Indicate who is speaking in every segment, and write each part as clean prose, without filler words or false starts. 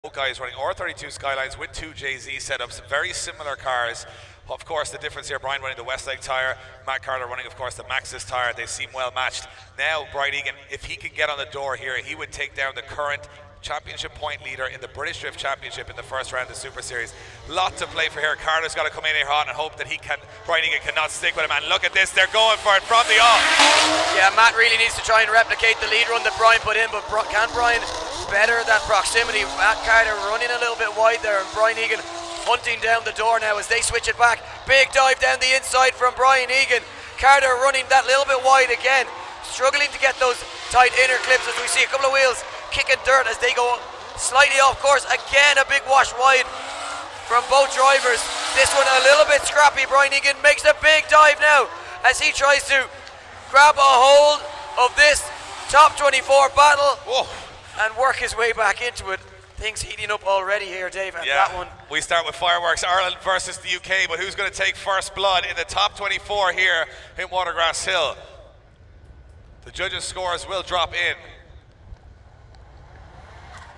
Speaker 1: Both guys running R32 Skylines with two JZ setups, very similar cars. Of course, the difference here, Brian running the Westlake tyre, Matt Carter running, of course, the Maxxis tyre. They seem well matched. Now, Brian Egan, if he could get on the door here, he would take down the current championship point leader in the British Drift Championship in the first round of the Super Series. Lot to play for here. Carter's got to come in here hot and hope that Brian Egan cannot stick with him. And look at this, they're going for it from the off.
Speaker 2: Yeah, Matt really needs to try and replicate the lead run that Brian put in, but can Brian better that proximity? Matt Carter running a little bit wide there, and Brian Egan hunting down the door now as they switch it back. Big dive down the inside from Brian Egan. Carter running that little bit wide again, struggling to get those tight inner clips as we see a couple of wheels kicking dirt as they go slightly off course. Again, a big wash wide from both drivers. This one a little bit scrappy. Brian Egan makes a big dive now as he tries to grab a hold of this top 24 battle.
Speaker 1: Whoa.
Speaker 2: And work his way back into it. Things heating up already here, Dave, and
Speaker 1: yeah,
Speaker 2: that one.
Speaker 1: We start with fireworks, Ireland versus the UK, but who's going to take first blood in the top 24 here in Watergrasshill? The judges' scores will drop in.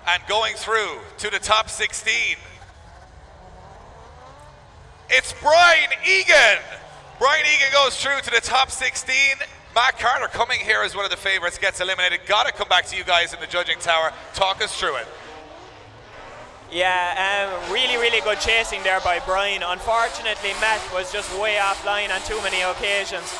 Speaker 1: And going through to the top 16, it's Brian Egan. Brian Egan goes through to the top 16. Matt Carter coming here as one of the favorites, gets eliminated. Got to come back to you guys in the judging tower. Talk us through it.
Speaker 3: Yeah, really good chasing there by Brian. Unfortunately, Matt was just way offline on too many occasions.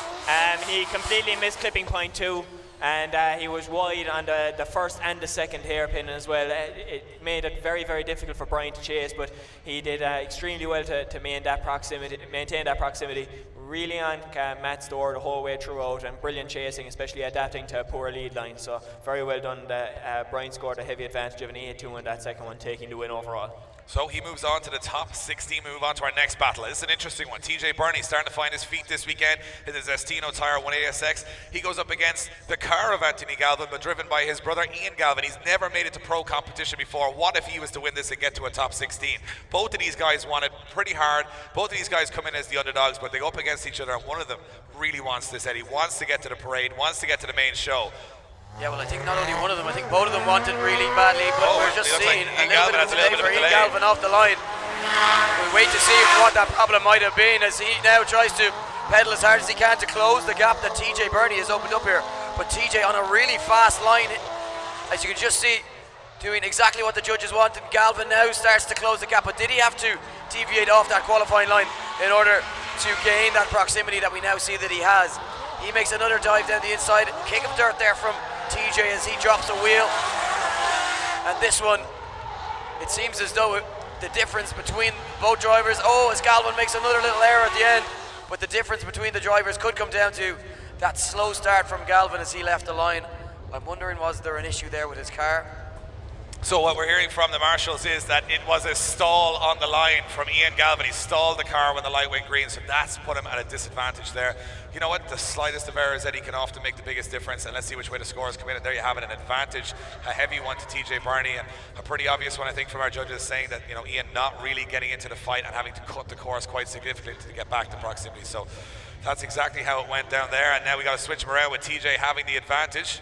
Speaker 3: He completely missed clipping point 2, and he was wide on the first and the second hairpin as well. It made it very difficult for Brian to chase, but he did extremely well to maintain that proximity. Really on Matt's door the whole way throughout, and brilliant chasing, especially adapting to a poor lead line. So very well done. Brian scored a heavy advantage of an 8-2 in that second one, taking the win overall.
Speaker 1: So he moves on to the top 16, move on to our next battle. This is an interesting one. TJ Burney starting to find his feet this weekend in the Zestino Tire 1ASX. He goes up against the car of Anthony Galvin, but driven by his brother Ian Galvin. He's never made it to pro competition before. What if he was to win this and get to a top 16? Both of these guys want it pretty hard. Both of these guys come in as the underdogs, but they go up against each other, and one of them really wants this, Eddie. Wants to get to the parade, wants to get to the main show.
Speaker 2: Yeah, well, I think not only one of them, I think both of them want it really badly, but we're just seeing
Speaker 1: like
Speaker 2: a little bit of delay for Ian Galvin off the line. We'll wait to see what that problem might have been as he now tries to pedal as hard as he can to close the gap that TJ Burney has opened up here. But TJ on a really fast line, as you can just see, doing exactly what the judges wanted. Galvin now starts to close the gap, but did he have to deviate off that qualifying line in order to gain that proximity that we now see that he has? He makes another dive down the inside, kick of dirt there from TJ as he drops a wheel. And this one, it seems as though the difference between both drivers, as Galvin makes another little error at the end, but the difference between the drivers could come down to that slow start from Galvin as he left the line. I'm wondering, was there an issue there with his car?
Speaker 1: So what we're hearing from the marshals is that it was a stall on the line from Ian Galvin. He stalled the car when the light went green, so that's put him at a disadvantage there. You know what, the slightest of errors, Eddie, can often make the biggest difference, and let's see which way the scores come in, and there you have it, an advantage, a heavy one to TJ Burney, and a pretty obvious one, I think, from our judges, saying that, you know, Ian not really getting into the fight and having to cut the course quite significantly to get back to proximity. So that's exactly how it went down there, and now we got to switch him around with TJ having the advantage.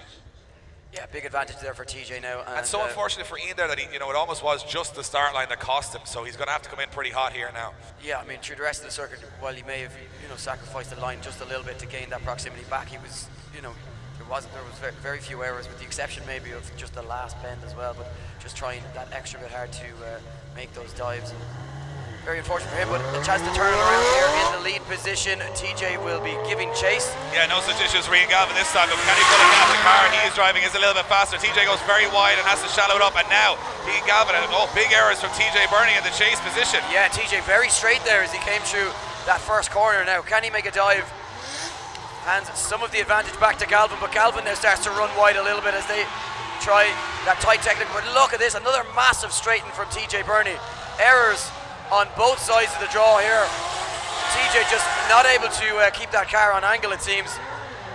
Speaker 2: Yeah, big advantage there for TJ now.
Speaker 1: And so unfortunate for Ian there that it almost was just the start line that cost him, so he's going to have to come in pretty hot here now. Yeah,
Speaker 2: I mean, through the rest of the circuit, while he may have, sacrificed the line just a little bit to gain that proximity back, he was, there was very few errors, with the exception maybe of just the last bend as well, but just trying that extra bit hard to make those dives. Very unfortunate for him, but a chance to turn it around here in the lead position. TJ will be giving chase.
Speaker 1: Yeah, no such issues for Ian Galvin this time. Can he pull it out? The car he is driving is a little bit faster. TJ goes very wide and has to shallow it up, and now Ian Galvin, big errors from TJ Burney in the chase position.
Speaker 2: Yeah, TJ very straight there as he came through that first corner. Now, can he make a dive? Hands some of the advantage back to Galvin, but Galvin now starts to run wide a little bit as they try that tight technical. But look at this, another massive straighten from TJ Burney. Errors on both sides of the draw here. TJ just not able to keep that car on angle, it seems.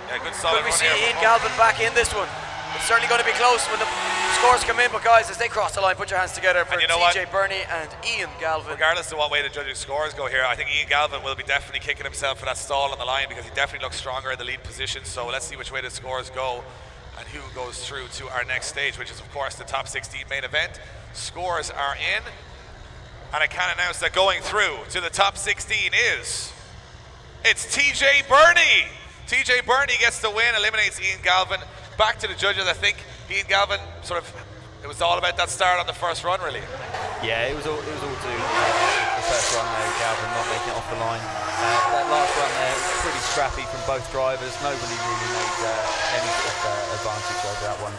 Speaker 1: Yeah, good solid.
Speaker 2: Could we see Ian Galvin back in this one? It's certainly going to be close when the scores come in, but guys, as they cross the line, put your hands together for TJ Burney and Ian Galvin.
Speaker 1: Regardless of what way the judges' scores go here, I think Ian Galvin will be definitely kicking himself for that stall on the line, because he definitely looks stronger in the lead position. So let's see which way the scores go and who goes through to our next stage, which is of course the top 16 main event. scores are in. And I can announce that going through to the top 16 is, it's TJ Burney. TJ Burney gets the win, eliminates Ian Galvin. Back to the judges. I think Ian Galvin it was all about that start on the first run, really.
Speaker 4: Yeah, it was all to do the first run there, Galvin not making it off the line. That last run there was pretty scrappy from both drivers. Nobody really made any sort of advantage over that one.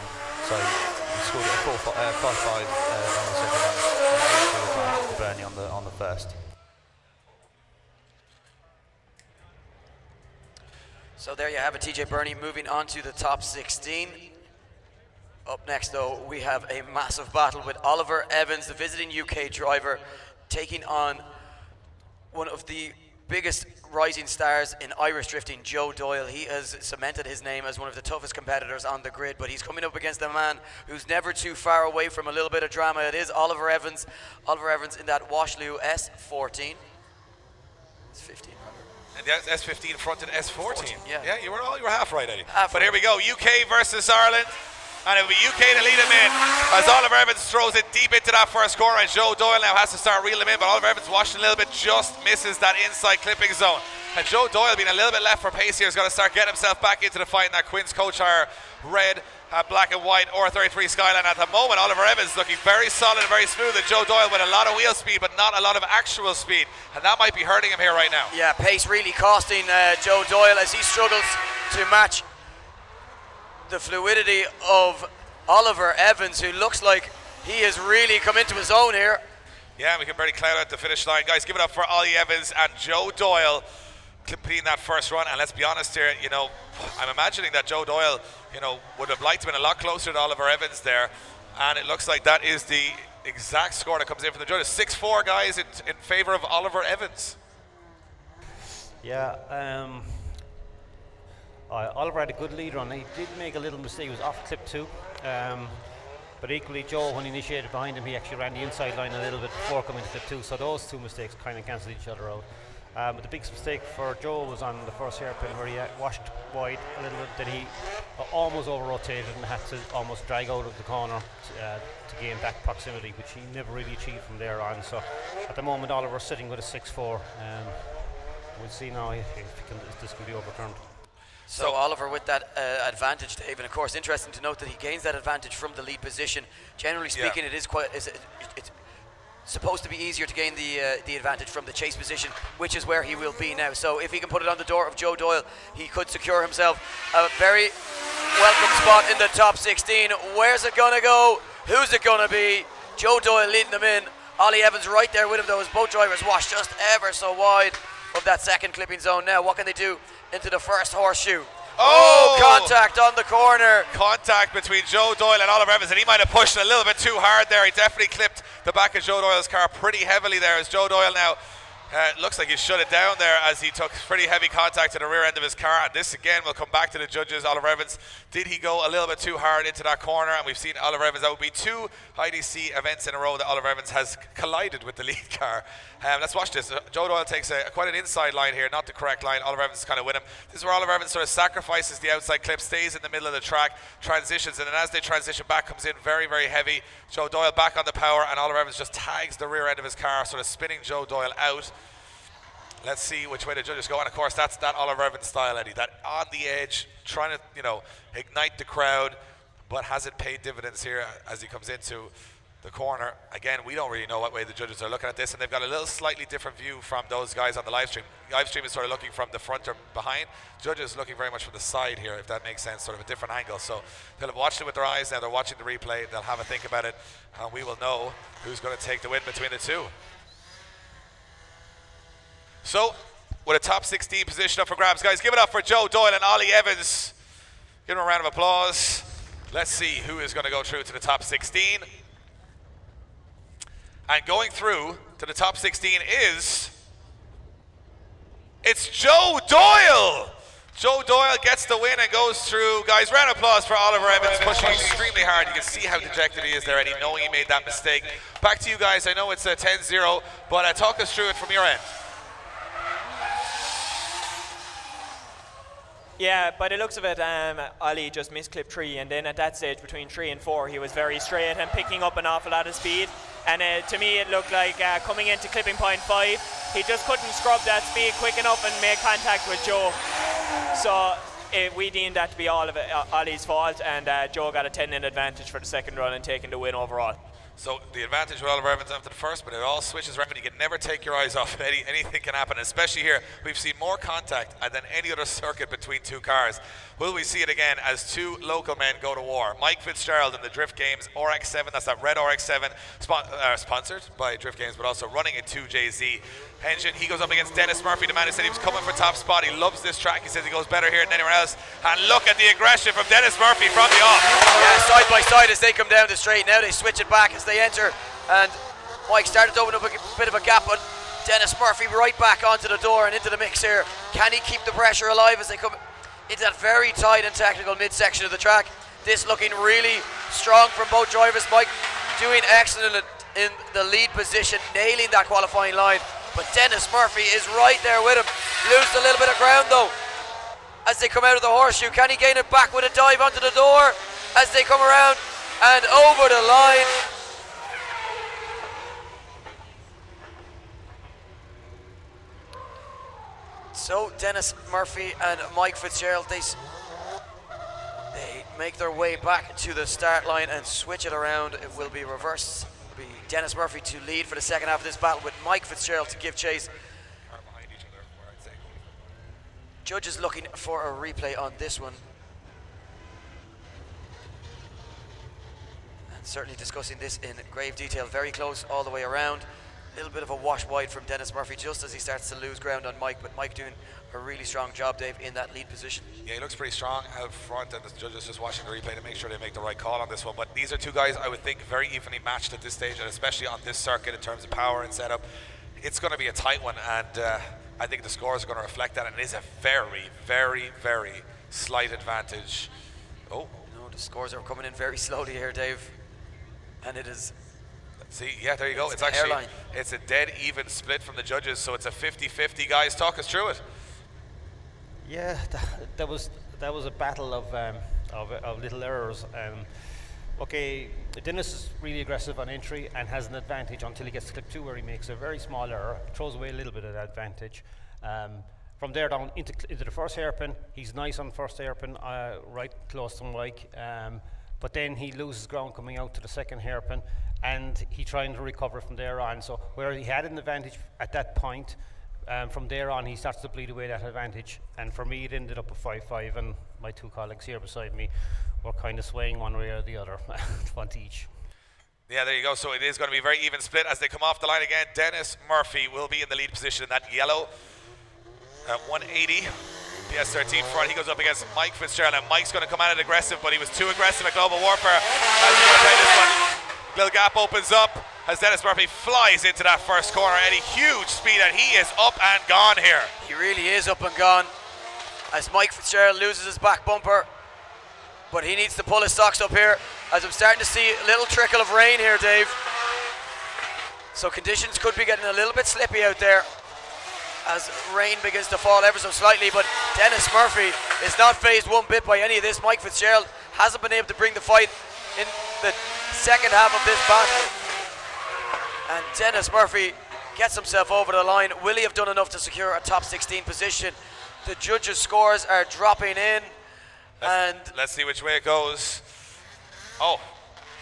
Speaker 4: So he scored a 5-5 on the second run. And Burney on the first.
Speaker 2: So there you have it, TJ Burney moving on to the top 16. Up next, though, we have a massive battle with Oliver Evans, the visiting UK driver, taking on one of the biggest rising stars in Irish drifting, Joe Doyle. He has cemented his name as one of the toughest competitors on the grid, but he's coming up against a man who's never too far away from a little bit of drama. It is Oliver Evans. Oliver Evans in that Washloo S14. It's 15.
Speaker 1: And the S15 fronted S14.
Speaker 2: Yeah,
Speaker 1: you were half right, Eddie.
Speaker 2: But
Speaker 1: here we go, UK versus Ireland. And it'll be UK to lead him in as Oliver Evans throws it deep into that first corner, and Joe Doyle now has to start reeling him in, but Oliver Evans watching a little bit, just misses that inside clipping zone. And Joe Doyle, being a little bit left for pace here, is going to start getting himself back into the fight in that Quinn's coach hire red, black and white R33 Skyline. At the moment, Oliver Evans looking very solid and very smooth, and Joe Doyle with a lot of wheel speed but not a lot of actual speed, and that might be hurting him here right now.
Speaker 2: Yeah, pace really costing Joe Doyle as he struggles to match the fluidity of Oliver Evans, who looks like he has really come into his own here.
Speaker 1: Yeah, we can barely cloud out the finish line. Guys, give it up for Ollie Evans and Joe Doyle completing that first run. And let's be honest here, I'm imagining that Joe Doyle, would have liked to have been a lot closer to Oliver Evans there. And it looks like that is the exact score that comes in from the judges. 6-4, guys, in favor of Oliver Evans.
Speaker 5: Yeah, Oliver had a good lead run. He did make a little mistake. He was off clip 2. But equally, Joe, when he initiated behind him, he actually ran the inside line a little bit before coming to clip 2. So those two mistakes kind of cancelled each other out. But the biggest mistake for Joe was on the first hairpin, where he washed wide a little bit. Then he almost over-rotated and had to almost drag out of the corner to gain back proximity, which he never really achieved from there on. So at the moment, Oliver's sitting with a 6-4. We'll see now if this can be overturned.
Speaker 2: So Oliver with that advantage, Dave, and of course interesting to note that he gains that advantage from the lead position. Generally speaking, it is it's supposed to be easier to gain the advantage from the chase position, which is where he will be now. So if he can put it on the door of Joe Doyle, he could secure himself a very welcome spot in the top 16. Where's it gonna go? Who's it gonna be? Joe Doyle leading them in. Ollie Evans right there with him, though, as both drivers wash just ever so wide of that second clipping zone. Now what can they do into the first horseshoe? Oh, contact on the corner.
Speaker 1: Contact between Joe Doyle and Oliver Evans, and he might have pushed a little bit too hard there. He definitely clipped the back of Joe Doyle's car pretty heavily there, as Joe Doyle now looks like he shut it down there as he took pretty heavy contact to the rear end of his car. And this again will come back to the judges. Oliver Evans, did he go a little bit too hard into that corner? And we've seen Oliver Evans, that would be 2 IDC events in a row that Oliver Evans has collided with the lead car. Let's watch this. Joe Doyle takes quite an inside line here, not the correct line. Oliver Evans is kind of with him. This is where Oliver Evans sort of sacrifices the outside clip, stays in the middle of the track, transitions, and then as they transition back, comes in very, very heavy. Joe Doyle back on the power, and Oliver Evans just tags the rear end of his car, sort of spinning Joe Doyle out. Let's see which way the judges go. And of course, that's that Oliver Evans style, Eddie. That on the edge, trying to, ignite the crowd, but has it paid dividends here as he comes into the corner. Again, we don't really know what way the judges are looking at this, and they've got a little slightly different view from those guys on the live stream. The live stream is sort of looking from the front or behind. Judges looking very much from the side here, if that makes sense, sort of a different angle. So they'll have watched it with their eyes, now they're watching the replay, they'll have a think about it, and we will know who's going to take the win between the two. So, with a top 16 position up for grabs, guys, give it up for Joe Doyle and Ollie Evans. Give them a round of applause. Let's see who is going to go through to the top 16. And going through to the top 16 it's Joe Doyle. Joe Doyle gets the win and goes through. Guys, round of applause for Oliver Evans, pushing extremely hard. You can see how dejected he is there, Eddie, knowing he made that mistake. Back to you guys. I know it's a 10-0, but talk us through it from your end.
Speaker 3: Yeah, by the looks of it, Ollie just misclipped 3, and then at that stage between 3 and 4 he was very straight and picking up an awful lot of speed, and to me it looked like coming into clipping point 5 he just couldn't scrub that speed quick enough and make contact with Joe, so we deemed that to be all of it, Ollie's fault, and Joe got a 10-in advantage for the second run and taking the win overall.
Speaker 1: So the advantage with Oliver Evans after the first, but it all switches around. You can never take your eyes off it. Anything can happen, especially here. We've seen more contact than any other circuit between two cars. Will we see it again as two local men go to war? Mike Fitzgerald in the Drift Games RX-7, that's that red RX-7, sponsored by Drift Games, but also running a 2JZ engine. He goes up against Dennis Murphy, the man who said he was coming for top spot. He loves this track. He says he goes better here than anywhere else. And look at the aggression from Dennis Murphy from the off.
Speaker 2: Yeah, side by side as they come down the straight. Now they switch it back as they enter. And Mike started to open up a bit of a gap, but Dennis Murphy right back onto the door and into the mix here. Can he keep the pressure alive as they come into that very tight and technical midsection of the track? This looking really strong from both drivers. Mike doing excellent in the lead position, nailing that qualifying line. But Dennis Murphy is right there with him. Loses a little bit of ground though as they come out of the horseshoe. Can he gain it back with a dive onto the door as they come around and over the line? So Dennis Murphy and Mike Fitzgerald, they make their way back to the start line and switch it around. It will be reversed. It'll be Dennis Murphy to lead for the second half of this battle with Mike Fitzgerald to give chase. Judges looking for a replay on this one. And certainly discussing this in grave detail. Very close all the way around. A little bit of a wash wide from Dennis Murphy just as he starts to lose ground on Mike, but Mike doing a really strong job, Dave, in that lead position.
Speaker 1: Yeah, he looks pretty strong out front, and the judges just watching the replay to make sure they make the right call on this one. But these are two guys I would think very evenly matched at this stage, and especially on this circuit in terms of power and setup. It's going to be a tight one, and I think the scores are going to reflect that, and it is a very, very, very slight advantage. Oh.
Speaker 2: No, the scores are coming in very slowly here, Dave, and it is...
Speaker 1: See, yeah, there you go. It's actually airline. It's a dead even split from the judges, so it's a 50-50. Guys, talk us through it.
Speaker 5: Yeah, that was a battle of little errors. Okay, Dennis is really aggressive on entry and has an advantage until he gets to clip 2, where he makes a very small error, throws away a little bit of that advantage. From there down into the first hairpin, he's nice on first hairpin, right close to Mike, but then he loses ground coming out to the second hairpin, and he trying to recover from there on. So where he had an advantage at that point, from there on he starts to bleed away that advantage, and for me it ended up a 5-5, and my two colleagues here beside me were kind of swaying one way or the other, one to each.
Speaker 1: Yeah, there you go. So it is going to be a very even split as they come off the line again. Dennis Murphy will be in the lead position in that yellow 180 PS13 front. He goes up against Mike Fitzgerald, and Mike's going to come at it aggressive, but he was too aggressive at Global Warfare. Little gap opens up as Dennis Murphy flies into that first corner at a huge speed, and he is up and gone here.
Speaker 2: He really is up and gone as Mike Fitzgerald loses his back bumper, but he needs to pull his socks up here as I'm starting to see a little trickle of rain here, Dave. So conditions could be getting a little bit slippy out there as rain begins to fall ever so slightly, but Dennis Murphy is not fazed one bit by any of this. Mike Fitzgerald hasn't been able to bring the fight in the second half of this battle, and Dennis Murphy gets himself over the line. Will he have done enough to secure a top 16 position? The judges' scores are dropping in, and
Speaker 1: let's see which way it goes. Oh,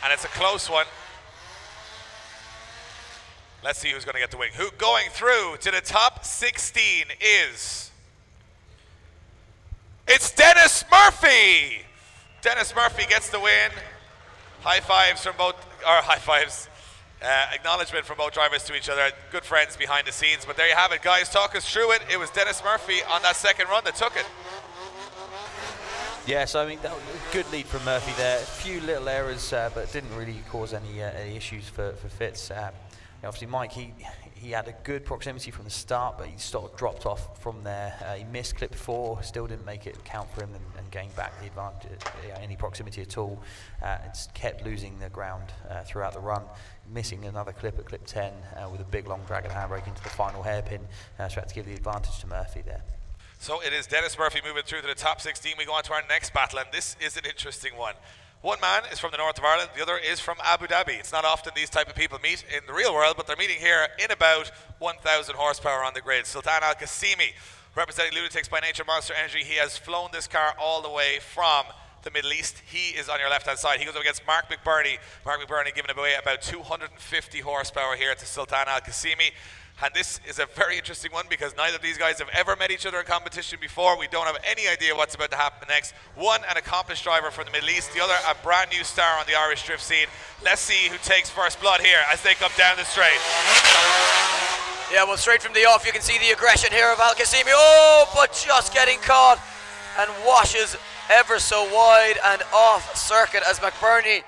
Speaker 1: and it's a close one. Let's see who's going to get the win. Who going through to the top 16 is... It's Dennis Murphy! Dennis Murphy gets the win. High fives from both, or high fives, acknowledgement from both drivers to each other. Good friends behind the scenes, but there you have it, guys. Talk us through it. It was Dennis Murphy on that second run that took it.
Speaker 4: Yeah, so I mean, that was a good lead from Murphy there. A few little errors, but it didn't really cause any issues for Fitz. Obviously, Mike, he had a good proximity from the start, but he sort of dropped off from there. He missed clip 4, still didn't make it count for him and gain back the advantage, any proximity at all. It's kept losing the ground throughout the run, missing another clip at clip 10 with a big long dragon handbrake into the final hairpin, so had to give the advantage to Murphy there.
Speaker 1: So it is Dennis Murphy moving through to the top 16. We go on to our next battle, and this is an interesting one. One man is from the north of Ireland, the other is from Abu Dhabi. It's not often these type of people meet in the real world, but they're meeting here in about 1,000 horsepower on the grid. Sultan Al-Qasimi, representing Lunatics by Nature Monster Energy. He has flown this car all the way from the Middle East. He is on your left-hand side. He goes up against Mark McBurney. Mark McBurney giving away about 250 horsepower here to Sultan Al-Qasimi. And this is a very interesting one because neither of these guys have ever met each other in competition before. We don't have any idea what's about to happen next. One, an accomplished driver from the Middle East. The other, a brand new star on the Irish drift scene. Let's see who takes first blood here as they come down the straight.
Speaker 2: Yeah, well, straight from the off, you can see the aggression here of Al-Qasimi. Oh, but just getting caught and washes ever so wide and off circuit as McBurney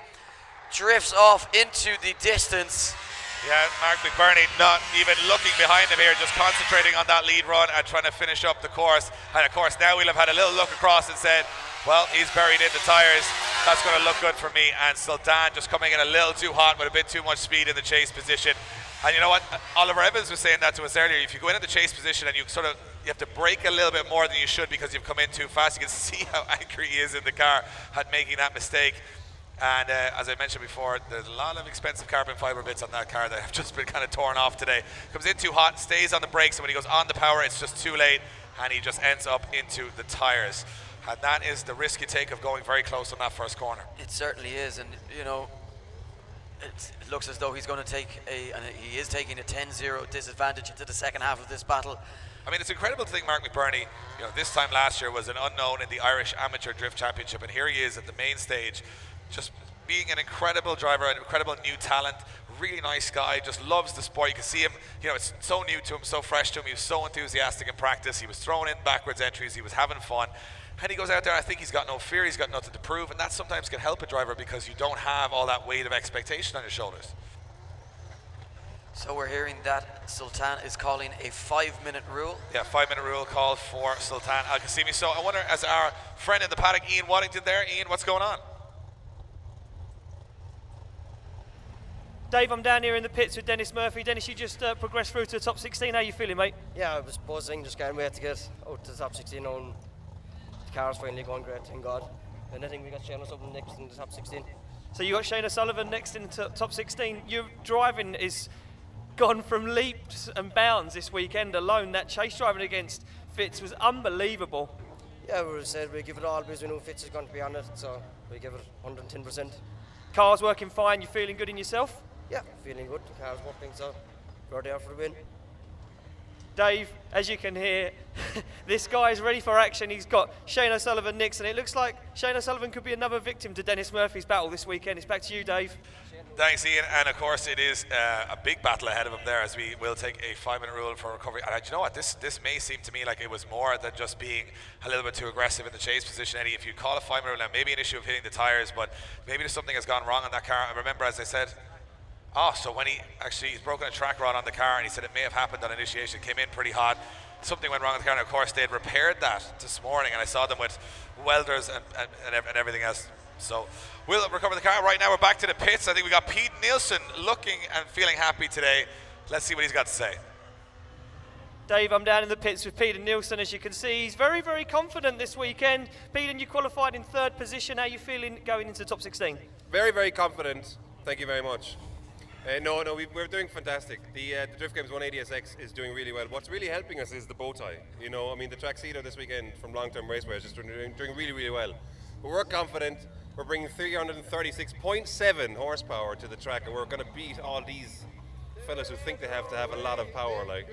Speaker 2: drifts off into the distance.
Speaker 1: Yeah, Mark McBurney not even looking behind him here, just concentrating on that lead run and trying to finish up the course. And of course now we'll have had a little look across and said, well, he's buried in the tyres. That's going to look good for me. And Sultan just coming in a little too hot with a bit too much speed in the chase position. And you know what? Oliver Evans was saying that to us earlier. If you go into the chase position and you have to brake a little bit more than you should because you've come in too fast, you can see how angry he is in the car at making that mistake. And as I mentioned before, there's a lot of expensive carbon fiber bits on that car that have just been kind of torn off today. Comes in too hot, stays on the brakes, and when he goes on the power, it's just too late, and he just ends up into the tires. And that is the risk you take of going very close on that first corner.
Speaker 2: It certainly is, and you know, it looks as though he's going to take and he is taking a 10-0 disadvantage into the second half of this battle.
Speaker 1: I mean, it's incredible to think Mark McBurney, you know, this time last year was an unknown in the Irish Amateur Drift Championship, and here he is at the main stage, just being an incredible driver, an incredible new talent, really nice guy, just loves the sport. You can see him, you know, it's so new to him, so fresh to him. He was so enthusiastic in practice. He was throwing in backwards entries. He was having fun. And he goes out there, I think he's got no fear. He's got nothing to prove. And that sometimes can help a driver because you don't have all that weight of expectation on your shoulders.
Speaker 2: So we're hearing that Sultan is calling a 5-minute rule.
Speaker 1: Yeah, 5-minute rule called for Sultan Al-Qasimi. So I wonder, as our friend in the paddock, Ian Waddington there, Ian, what's going on?
Speaker 6: Dave, I'm down here in the pits with Dennis Murphy. Dennis, you just progressed through to the top 16. How are you feeling, mate?
Speaker 7: Yeah, I was buzzing, just can't wait to get out to the top 16. And the car's finally going great, thank God. And I think we got Shane O'Sullivan next in the top 16.
Speaker 6: So you got Shane O'Sullivan next in the top 16. Your driving is gone from leaps and bounds this weekend alone. That chase driving against Fitz was unbelievable.
Speaker 7: Yeah, we said we give it all because we know Fitz is going to be on it, so we give it 110%.
Speaker 6: Car's working fine. You feeling good in yourself?
Speaker 7: Yeah, feeling good. The car's working, so we're there for the win.
Speaker 6: Dave, as you can hear, this guy is ready for action. He's got Shane O'Sullivan next, and it looks like Shane O'Sullivan could be another victim to Dennis Murphy's battle this weekend. It's back to you, Dave.
Speaker 1: Thanks, Ian. And of course, it is a big battle ahead of him there as we will take a 5-minute rule for recovery. And you know what? This may seem to me like it was more than just being a little bit too aggressive in the chase position, Eddie. If you call a 5-minute rule, now maybe an issue of hitting the tires, but maybe there's something has gone wrong on that car. And remember, as I said, so when he's broken a track rod on the car, and he said it may have happened on initiation, came in pretty hot, something went wrong with the car, and of course they had repaired that this morning, and I saw them with welders and everything else. So we'll recover the car. Right now we're back to the pits. I think we got Pete Nielsen looking and feeling happy today. Let's see what he's got to say.
Speaker 6: Dave, I'm down in the pits with Peter Nielsen. As you can see, he's very, very confident this weekend. Peter, you qualified in 3rd position. How are you feeling going into the top 16?
Speaker 8: Very, very confident. Thank you very much. We're doing fantastic. The Drift Games 180SX is doing really well. What's really helping us is the bow tie. You know, I mean, the Traxedo this weekend from Long Term Raceway is just doing really, really well. But we're confident. We're bringing 336.7 horsepower to the track, and we're going to beat all these fellas who think they have to have a lot of power. Like.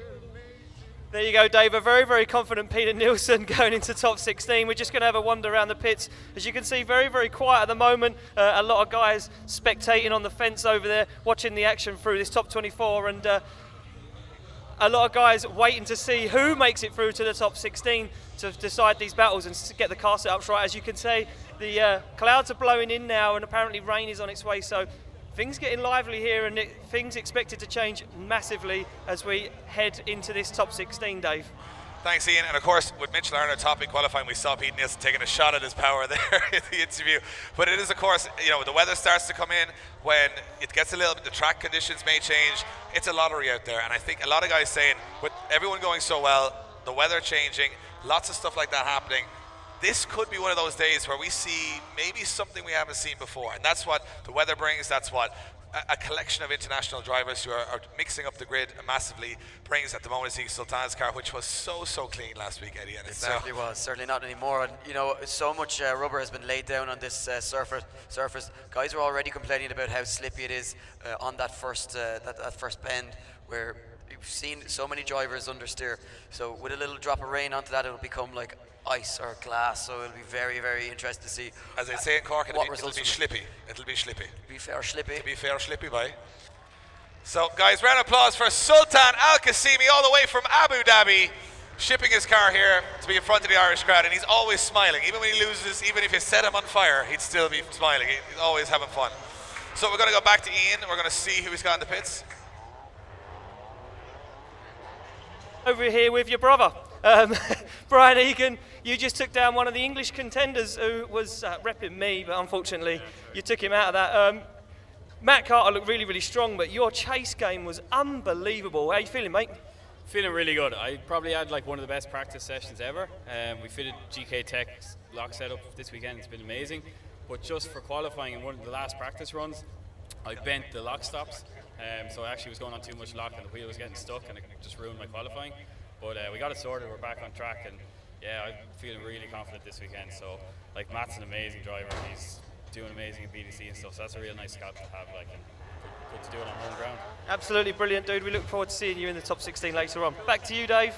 Speaker 6: There you go, Dave. A very, very confident Peter Nielsen going into top 16. We're just going to have a wander around the pits. As you can see, very, very quiet at the moment. A lot of guys spectating on the fence over there, watching the action through this top 24. And a lot of guys waiting to see who makes it through to the top 16 to decide these battles and get the car setups right. As you can see, the clouds are blowing in now, and apparently rain is on its way. So things getting lively here, and things expected to change massively as we head into this top 16, Dave.
Speaker 1: Thanks, Ian. And of course, with Mitch Larner topping qualifying, we saw Pete Nielsen taking a shot at his power there in the interview. But it is, of course, you know, the weather starts to come in. When it gets a little bit, the track conditions may change. It's a lottery out there. And I think a lot of guys saying, with everyone going so well, the weather changing, lots of stuff like that happening. This could be one of those days where we see maybe something we haven't seen before, and that's what the weather brings. That's what a collection of international drivers who are mixing up the grid massively brings at the moment. See Sultan's car, which was so clean last week, Eddie, and
Speaker 2: it certainly was. Certainly not anymore. And you know, so much rubber has been laid down on this surface. Guys are already complaining about how slippy it is on that first bend, where you've seen so many drivers understeer. So with a little drop of rain onto that, it'll become like ice or glass, so it'll be very, very interesting to see.
Speaker 1: As they say in Cork, it'll be slippy. It'll be slippy.
Speaker 2: Be fair slippy.
Speaker 1: Be fair slippy, bye. So, guys, round of applause for Sultan Al-Qasimi, all the way from Abu Dhabi, shipping his car here to be in front of the Irish crowd, and he's always smiling. Even when he loses, even if you set him on fire, he'd still be smiling. He's always having fun. So we're going to go back to Ian, and we're going to see who he's got in the pits.
Speaker 6: Over here with your brother. Brian Egan, you just took down one of the English contenders who was repping me, but unfortunately you took him out of that. Matt Carter looked really, really strong, but your chase game was unbelievable. How you feeling, mate?
Speaker 9: Feeling really good. I probably had like one of the best practice sessions ever. We fitted GK Tech's lock setup this weekend. It's been amazing. But just for qualifying in one of the last practice runs, I bent the lock stops. So I actually was going on too much lock and the wheel was getting stuck and it just ruined my qualifying. But we got it sorted, we're back on track, and yeah, I'm feeling really confident this weekend. So like Matt's an amazing driver, he's doing amazing at BDC and stuff, so that's a real nice scout to have, like, and good to do it on home ground.
Speaker 6: Absolutely brilliant, dude. We look forward to seeing you in the top 16 later on. Back to you, Dave.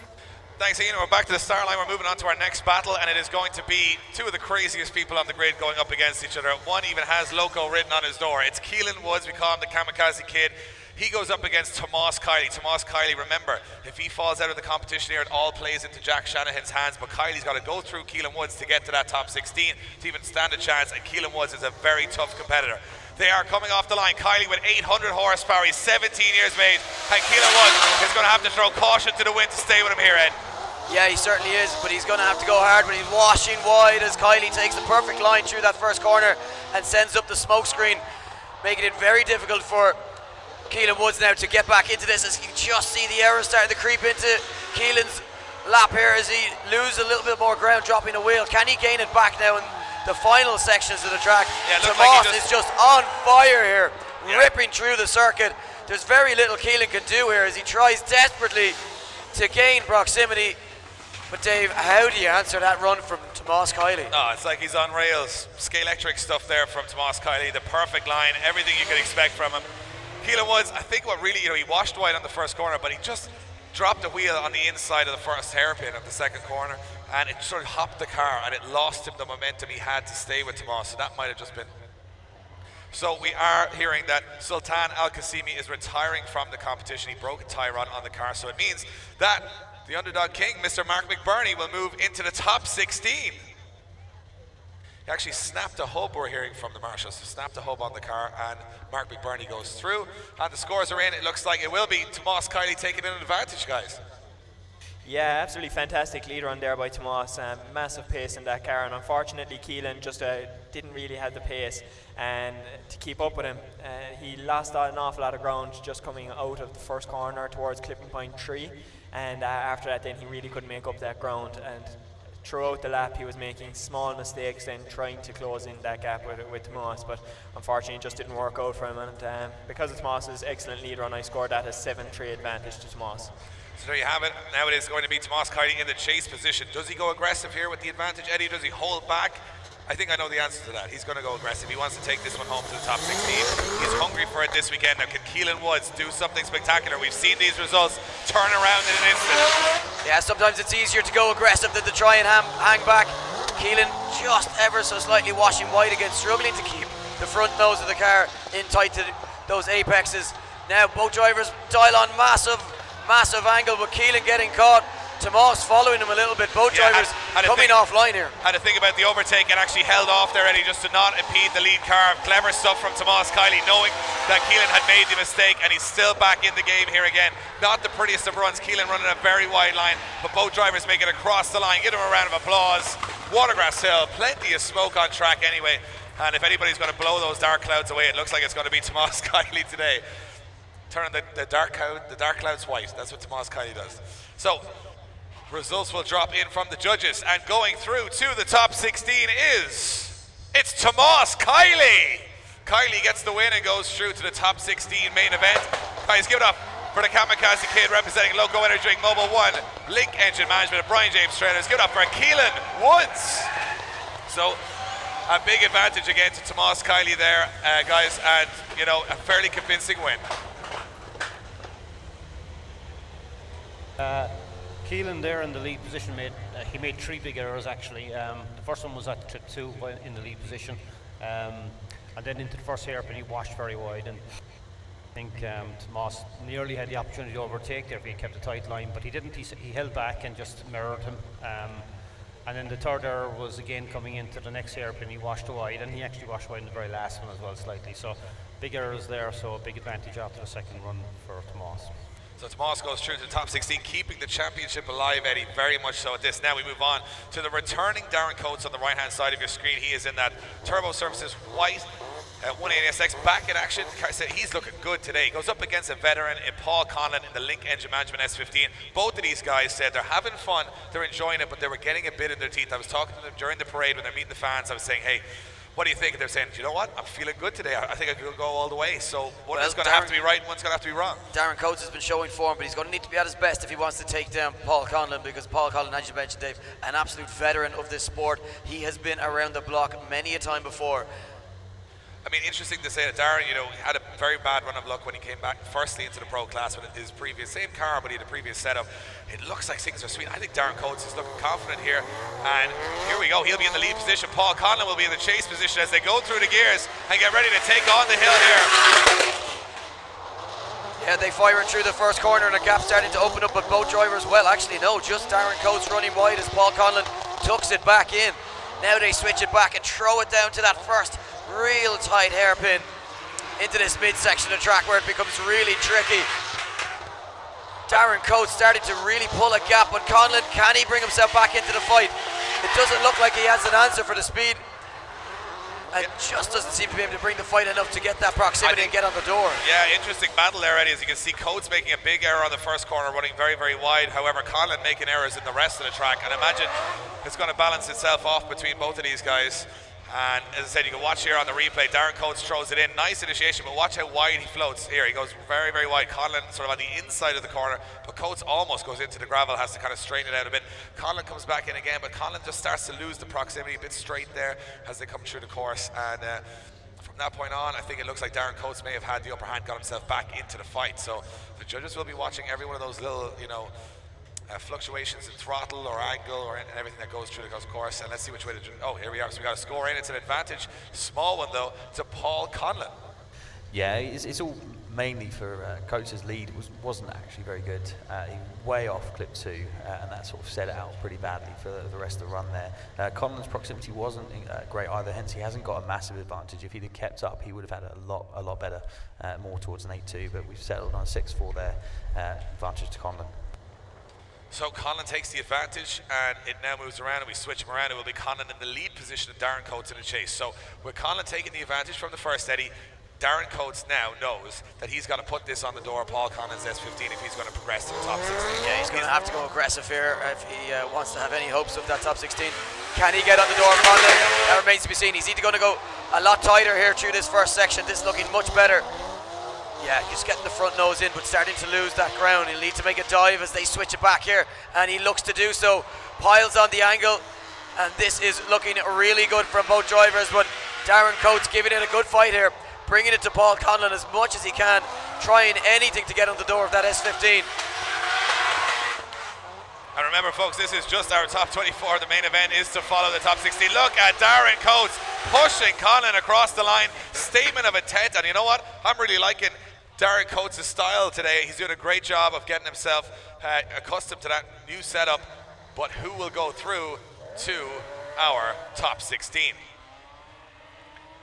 Speaker 1: Thanks, Ian. We're back to the start line. We're moving on to our next battle, and it is going to be two of the craziest people on the grid going up against each other. One even has Loco written on his door. It's Keelan Woods, we call him the Kamikaze Kid. He goes up against Tomas Kiley. Tomas Kiley, remember, if he falls out of the competition here, it all plays into Jack Shanahan's hands, but Kiley's got to go through Keelan Woods to get to that top 16 to even stand a chance, and Keelan Woods is a very tough competitor. They are coming off the line. Kiley with 800 horsepower. He's 17 years of age, and Keelan Woods is going to have to throw caution to the wind to stay with him here, Ed.
Speaker 2: Yeah, he certainly is, but he's going to have to go hard, but he's washing wide as Kiley takes the perfect line through that first corner and sends up the smoke screen, making it very difficult for Keelan Woods now to get back into this, as you can just see the error starting to creep into Keelan's lap here as he loses a little bit more ground, dropping a wheel. Can he gain it back now in the final sections of the track?
Speaker 1: Yeah,
Speaker 2: Tomas is just on fire here, ripping through the circuit. There's very little Keelan can do here as he tries desperately to gain proximity. But Dave, how do you answer that run from Tomas Kiley?
Speaker 1: Oh, it's like he's on rails. Scalextric stuff there from Tomas Kiley. The perfect line, everything you could expect from him. Keelan Woods, I think what really, he washed wide on the first corner, but he just dropped the wheel on the inside of the first hairpin of the second corner, and it sort of hopped the car, and it lost him the momentum he had to stay with Tomas. So that might have just been. So we are hearing that Sultan Al-Qasimi is retiring from the competition. He broke a tie rod on the car, so it means that the underdog king, Mr. Mark McBurney, will move into the top 16. He actually snapped a hub, we're hearing from the marshals, so snapped a hub on the car, and Mark McBurney goes through. And the scores are in. It looks like it will be Tomas Kiley taking an advantage, guys.
Speaker 3: Yeah, absolutely fantastic leader on there by Tomas. Massive pace in that car, and unfortunately Keelan just didn't really have the pace and to keep up with him. He lost an awful lot of ground just coming out of the first corner towards clipping point 3, and after that then he really couldn't make up that ground, and throughout the lap he was making small mistakes and trying to close in that gap with Tomas, but unfortunately it just didn't work out for him, and because of Tomas's excellent leader on, I scored that as 7-3 advantage to Tomas.
Speaker 1: So there you have it. Now it is going to be Tomas Kiley in the chase position. Does he go aggressive here with the advantage, Eddie? Does he hold back? I think I know the answer to that. He's going to go aggressive. He wants to take this one home to the top 16. He's hungry for it this weekend. Now, can Keelan Woods do something spectacular? We've seen these results turn around in an instant.
Speaker 2: Yeah, sometimes it's easier to go aggressive than to try and hang back. Keelan just ever so slightly washing wide again, struggling to keep the front nose of the car in tight to those apexes. Now both drivers dial on massive angle, but Keelan getting caught. Tomas following him a little bit. Both drivers coming offline here.
Speaker 1: Had to think about the overtake and actually held off there, Eddie, just to not impede the lead car. Clever stuff from Tomas Kiley, knowing that Keelan had made the mistake, and he's still back in the game here again. Not the prettiest of runs. Keelan running a very wide line, but both drivers make it across the line. Give them a round of applause. Watergrasshill, plenty of smoke on track anyway. And if anybody's going to blow those dark clouds away, it looks like it's going to be Tomas Kiley today. Turning the dark clouds white. That's what Tomas Kiley does. So Results will drop in from the judges, and going through to the top 16 it's Tomas Kiley. Kiley gets the win and goes through to the top 16 main event. Guys, give it up for the Kamikaze Kid representing Loco Energy Drink Mobile 1, Link Engine Management of Brian James Trailers. Give it up for Keelan Woods. So a big advantage again to Tomas Kiley there, guys, and you know, a fairly convincing win.
Speaker 5: Keelan there in the lead position he made 3 big errors actually. The first one was at clip 2 in the lead position, and then into the first hairpin he washed very wide, and I think Tomas nearly had the opportunity to overtake there if he kept a tight line, but he didn't. He held back and just mirrored him. And then the third error was again coming into the next hairpin. He washed wide, and he actually washed wide in the very last one as well slightly. So big errors there, so a big advantage after the second run for Tomas.
Speaker 1: So Tomas goes through to the top 16, keeping the championship alive, Eddie, very much so at this. Now we move on to the returning Darren Coates on the right-hand side of your screen. He is in that Turbo Services white 180SX, back in action. He's looking good today. He goes up against a veteran in Paul Conlon in the Link Engine Management S15. Both of these guys said they're having fun, they're enjoying it, but they were getting a bit in their teeth. I was talking to them during the parade when they're meeting the fans. I was saying, hey, what do you think? And they're saying, you know what? I'm feeling good today. I think I could go all the way. So one is going to have to be right and one's going to have to be wrong.
Speaker 2: Darren Coates has been showing form, but he's going to need to be at his best if he wants to take down Paul Conlon, because Paul Conlon, as you mentioned, Dave, an absolute veteran of this sport. He has been around the block many a time before.
Speaker 1: I mean, interesting to say that Darren, you know, had a very bad run of luck when he came back firstly into the pro class with his previous, same car, but he had a previous setup. It looks like things are sweet. I think Darren Coates is looking confident here, and here we go. He'll be in the lead position. Paul Conlon will be in the chase position as they go through the gears and get ready to take on the hill here.
Speaker 2: Yeah, they fire it through the first corner, and a gap starting to open up, but both drivers, well, actually no, just Darren Coates running wide as Paul Conlon tucks it back in. Now they switch it back and throw it down to that first real tight hairpin into this midsection of track where it becomes really tricky. Darren Coates starting to really pull a gap, but Conlon, can he bring himself back into the fight? It doesn't look like he has an answer for the speed, and just doesn't seem to be able to bring the fight enough to get that proximity and get on the door.
Speaker 1: Yeah, interesting battle there, Eddie. As you can see, Coates making a big error on the first corner, running very, very wide. However, Conlon making errors in the rest of the track, and imagine it's going to balance itself off between both of these guys. And as I said, you can watch here on the replay, Darren Coates throws it in. Nice initiation, but watch how wide he floats. Here, he goes very, very wide. Conlon sort of on the inside of the corner, but Coates almost goes into the gravel, has to kind of straighten it out a bit. Conlon comes back in again, but Conlon just starts to lose the proximity a bit straight there as they come through the course. And from that point on, I think it looks like Darren Coates may have had the upper hand, got himself back into the fight. So the judges will be watching every one of those little, you know, fluctuations in throttle or angle or everything that goes through the course, and let's see which way to do. Oh, here we are. So we got a score in. It's an advantage, small one though, to Paul Conlon.
Speaker 4: Yeah, it's all mainly for Coates' lead. Wasn't actually very good. He was way off clip 2, and that sort of set it out pretty badly for the rest of the run there. Conlon's proximity wasn't great either, hence he hasn't got a massive advantage. If he'd have kept up, he would have had a lot better, more towards an 8-2, but we've settled on a 6-4 there, advantage to Conlon.
Speaker 1: So Conlon takes the advantage, and it now moves around, and we switch him around. It will be Conlon in the lead position and Darren Coates in the chase. So with Conlon taking the advantage from the first Eddie, Darren Coates now knows that he's got to put this on the door of Paul Conlon's S15 if he's going to progress to the top 16.
Speaker 2: Yeah, he's going to have to go aggressive here if he wants to have any hopes of that top 16. Can he get on the door of Conlon? That remains to be seen. He's either going to go a lot tighter here through this first section. This is looking much better. Yeah, just getting the front nose in, but starting to lose that ground. He'll need to make a dive as they switch it back here, and he looks to do so. Piles on the angle, and this is looking really good from both drivers, but Darren Coates giving it a good fight here, bringing it to Paul Conlon as much as he can, trying anything to get on the door of that S15.
Speaker 1: And remember, folks, this is just our top 24. The main event is to follow the top 16. Look at Darren Coates pushing Conlon across the line. Statement of intent, and you know what? I'm really liking Darren Coates' style today. He's doing a great job of getting himself accustomed to that new setup. But who will go through to our top 16?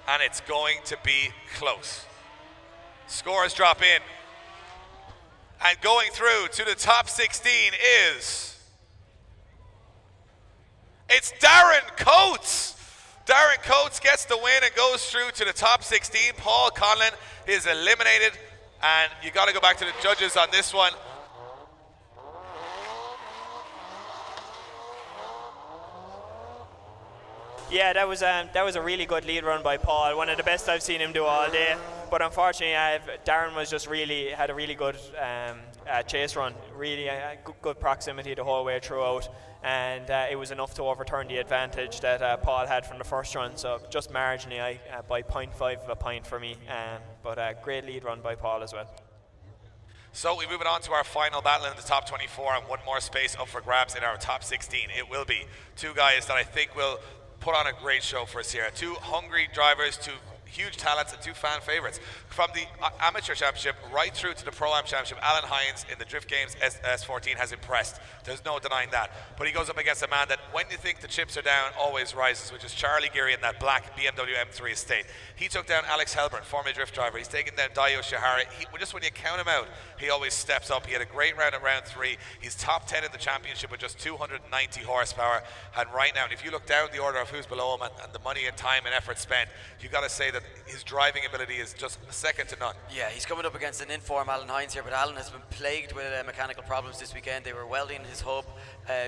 Speaker 1: And it's going to be close. Scores drop in. And going through to the top 16 is... it's Darren Coates. Darren Coates gets the win and goes through to the top 16. Paul Conlon is eliminated, and you got to go back to the judges on this one.
Speaker 3: Yeah, that was a really good lead run by Paul. One of the best I've seen him do all day. But unfortunately, Darren was just had a really good chase run. Really good proximity the whole way throughout, and it was enough to overturn the advantage that Paul had from the first run. So just marginally by 0.5 of a point for me. But a great lead run by Paul as well.
Speaker 1: So we're moving on to our final battle in the top 24, and one more space up for grabs in our top 16. It will be two guys that I think will put on a great show for us here. Two hungry drivers, two huge talents, and two fan favorites. From the amateur championship right through to the pro-am championship, Alan Hines in the Drift Games S14 has impressed. There's no denying that. But he goes up against a man that, when you think the chips are down, always rises, which is Charlie Geary in that black BMW M3 estate. He took down Alex Helburn, former drift driver. He's taken down Dio Shihara. Just when you count him out, he always steps up. He had a great round at round 3. He's top 10 in the championship with just 290 horsepower. And right now, if you look down the order of who's below him and the money and time and effort spent, you got to say that his driving ability is just second to none.
Speaker 2: Yeah, he's coming up against an inform Alan Hines here, but Alan has been plagued with mechanical problems this weekend. They were welding his hub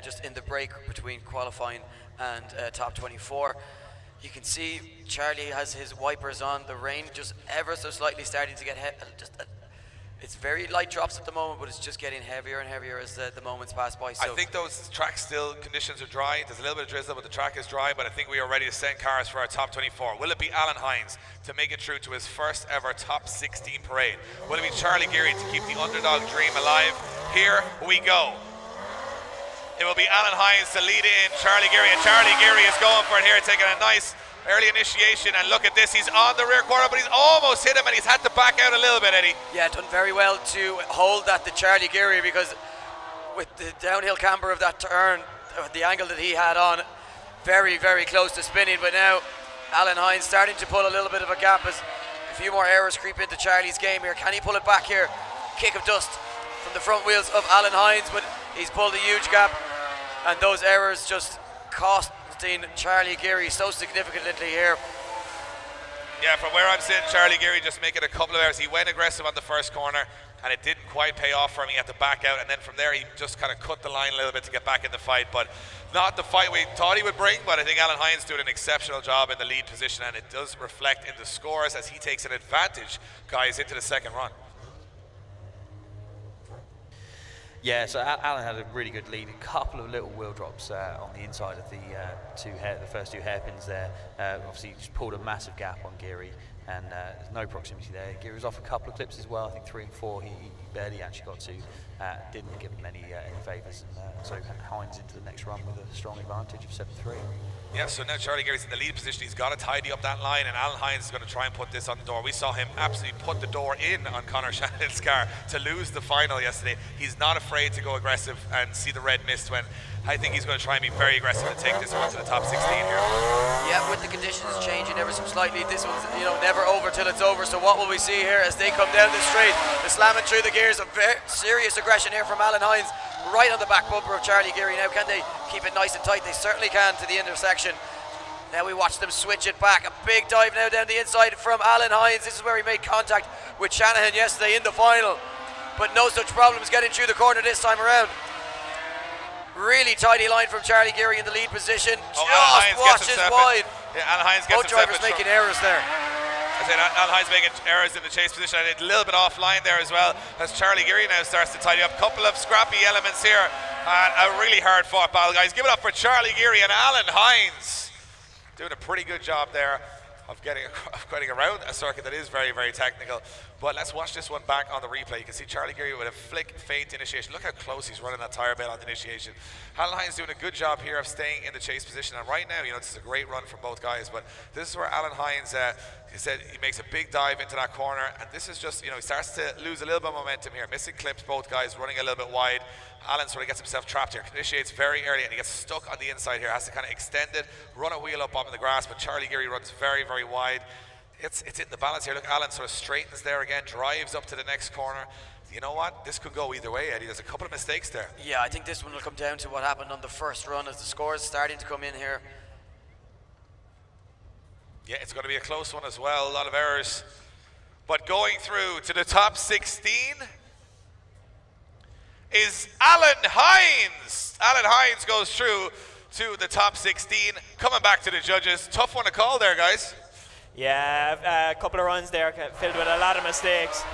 Speaker 2: just in the break between qualifying and top 24. You can see Charlie has his wipers on. The rain just ever so slightly starting to get it's very light drops at the moment, but it's just getting heavier and heavier as the moments pass by. So
Speaker 1: I think those track conditions are dry. There's a little bit of drizzle, but the track is dry. But I think we are ready to send cars for our top 24. Will it be Alan Hines to make it through to his first ever top 16 parade? Will it be Charlie Geary to keep the underdog dream alive? Here we go. It will be Alan Hines to lead in Charlie Geary, and Charlie Geary is going for it here, taking a nice early initiation, and look at this, he's on the rear quarter, but he's almost hit him, and he's had to back out a little bit, Eddie.
Speaker 2: Yeah, done very well to hold that to Charlie Geary, because with the downhill camber of that turn, the angle that he had on, very, very close to spinning. But now Alan Hines starting to pull a little bit of a gap as a few more errors creep into Charlie's game here. Can he pull it back here? Kick of dust from the front wheels of Alan Hines, but he's pulled a huge gap, and those errors just costing Charlie Geary so significantly here.
Speaker 1: Yeah, from where I'm sitting, Charlie Geary just making a couple of errors. He went aggressive on the first corner, and it didn't quite pay off for him. He had to back out, and then from there he just kind of cut the line a little bit to get back in the fight, but not the fight we thought he would bring. But I think Alan Hines doing an exceptional job in the lead position, and it does reflect in the scores as he takes an advantage, guys, into the second run.
Speaker 4: Yeah, so Alan had a really good lead. A couple of little wheel drops on the inside of the first two hairpins there. Obviously, just pulled a massive gap on Geary, and there's no proximity there. Geary was off a couple of clips as well. I think 3 and 4 he barely actually got to. Didn't give him any favours, and so Hines into the next run with a strong advantage of 7-3.
Speaker 1: Yeah, so now Charlie Geary's in the lead position. He's got to tidy up that line, and Alan Hines is going to try and put this on the door. We saw him absolutely put the door in on Conor Shannon's car to lose the final yesterday. He's not afraid to go aggressive and see the red mist when I think he's going to try and be very aggressive and take this one to the top 16 here.
Speaker 2: Yeah, with the conditions changing ever so slightly, this one's never over till it's over. So what will we see here as they come down the straight? They're slamming through the gears. A very serious aggression here from Alan Hines, right on the back bumper of Charlie Geary. Now, can they keep it nice and tight? They certainly can to the intersection. Now we watch them switch it back. A big dive now down the inside from Alan Hines. This is where he made contact with Shanahan yesterday in the final, but no such problems getting through the corner this time around. Really tidy line from Charlie Geary in the lead position. Just watches wide.
Speaker 1: Yeah, Alan Hines gets
Speaker 2: both drivers making errors there.
Speaker 1: I said Alan Hines making errors in the chase position, and a little bit offline there as well as Charlie Geary now starts to tidy up. A couple of scrappy elements here, and a really hard fought battle, guys. Give it up for Charlie Geary and Alan Hines. Doing a pretty good job there of getting around a circuit that is very, very technical. But let's watch this one back on the replay. You can see Charlie Geary with a flick feint initiation. Look how close he's running that tire bale on the initiation. Alan Hines doing a good job here of staying in the chase position. And right now, this is a great run from both guys. But this is where Alan Hines, he said he makes a big dive into that corner. And this is just, he starts to lose a little bit of momentum here. Missing clips, both guys running a little bit wide. Alan sort of gets himself trapped here. Initiates very early, and he gets stuck on the inside here. Has to kind of extend it, run a wheel up on the grass. But Charlie Geary runs very, very wide. It's in the balance here. Look, Alan sort of straightens there again, drives up to the next corner. You know what? This could go either way, Eddie. There's a couple of mistakes there.
Speaker 2: Yeah, I think this one will come down to what happened on the first run as the scores starting to come in here.
Speaker 1: Yeah, it's going to be a close one as well. A lot of errors. But going through to the top 16 is Alan Hines. Alan Hines goes through to the top 16. Coming back to the judges, tough one to call there, guys.
Speaker 3: Yeah, a couple of runs there filled with a lot of mistakes.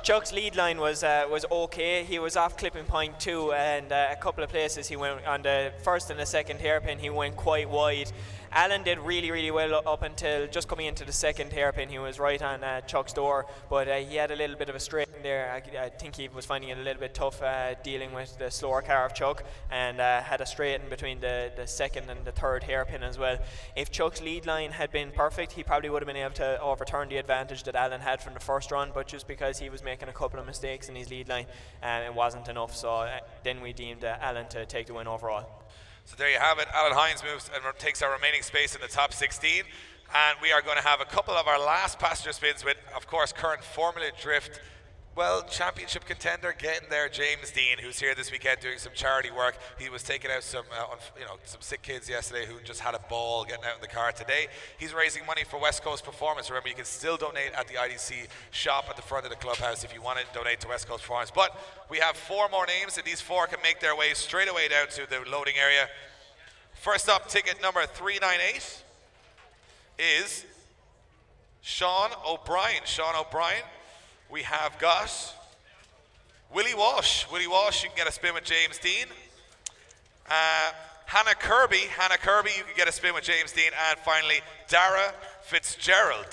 Speaker 3: Chuck's lead line was okay. He was off clipping point 2, and a couple of places he went on the first and the second hairpin. He went quite wide. Alan did really well up until just coming into the second hairpin. He was right on Chuck's door, but he had a little bit of a straight there. I think he was finding it a little bit tough dealing with the slower car of Chuck, and had a straight in between the second and the third hairpin as well. If Chuck's lead line had been perfect, he probably would have been able to overturn the advantage that Alan had from the first run, but just because he was making a couple of mistakes in his lead line, it wasn't enough. So then we deemed Alan to take the win overall.
Speaker 1: So there you have it. Alan Hines moves and takes our remaining space in the top 16. And we are going to have a couple of our last passenger spins with, of course, current Formula Drift, well, championship contender getting there, James Dean, who's here this weekend doing some charity work. He was taking out some, some sick kids yesterday who just had a ball getting out in the car. Today, he's raising money for West Coast Performance. Remember, you can still donate at the IDC shop at the front of the clubhouse if you want to donate to West Coast Performance. But we have 4 more names, and these 4 can make their way straight away down to the loading area. First up, ticket number 398 is Sean O'Brien. Sean O'Brien. We have got Willie Walsh. Willie Walsh, you can get a spin with James Dean. Hannah Kirby, you can get a spin with James Dean. And finally, Dara Fitzgerald.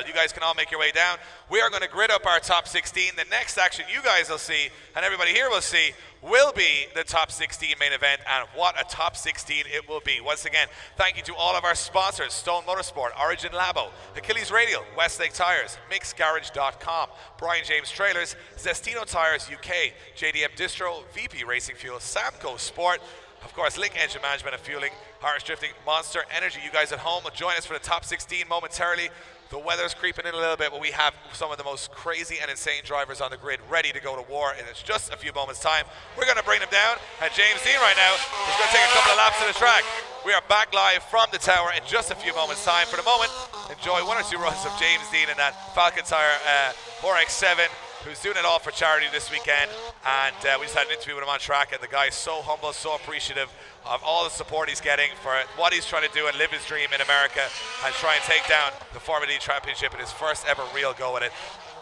Speaker 1: You guys can all make your way down. We are going to grid up our top 16. The next action you guys will see, and everybody here will see, will be the top 16 main event, and what a top 16 it will be. Once again, thank you to all of our sponsors: Stone Motorsport, Origin Labo, Achilles Radial, Westlake Tires, MixGarage.com, Brian James Trailers, Zestino Tires UK, JDM Distro, VP Racing Fuel, Samco Sport, of course, Link Engine Management and Fueling, Irish Drifting, Monster Energy. You guys at home will join us for the top 16 momentarily. The weather's creeping in a little bit, but we have some of the most crazy and insane drivers on the grid ready to go to war in just a few moments' time. We're going to bring them down, and James Dean right now is going to take a couple of laps of the track. We are back live from the tower in just a few moments' time. For the moment, enjoy 1 or 2 runs of James Dean in that Falcon Tire RX-7, who's doing it all for charity this weekend. And we just had an interview with him on track, and the guy is so humble, so appreciative of all the support he's getting for what he's trying to do and live his dream in America and try and take down the Formula D Championship in his first ever real go at it.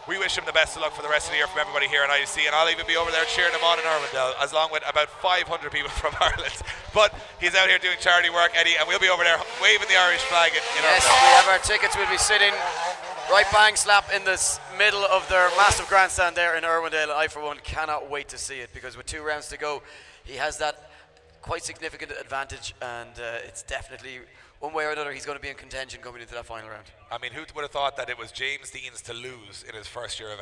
Speaker 1: We wish him the best of luck for the rest of the year from everybody here at IDC, and I'll even be over there cheering him on in Irwindale, as long with about 500 people from Ireland. But he's out here doing charity work, Eddie, and we'll be over there waving the Irish flag in
Speaker 2: Yes,
Speaker 1: Irwindale.
Speaker 2: we have our tickets. We'll be sitting right bang slap in the middle of their massive grandstand there in Irwindale. I, for one, cannot wait to see it, because with 2 rounds to go, he has that quite significant advantage, and it's definitely, one way or another, he's going to be in contention coming into that final round.
Speaker 1: I mean, who would have thought that it was James Dean's to lose in his first year of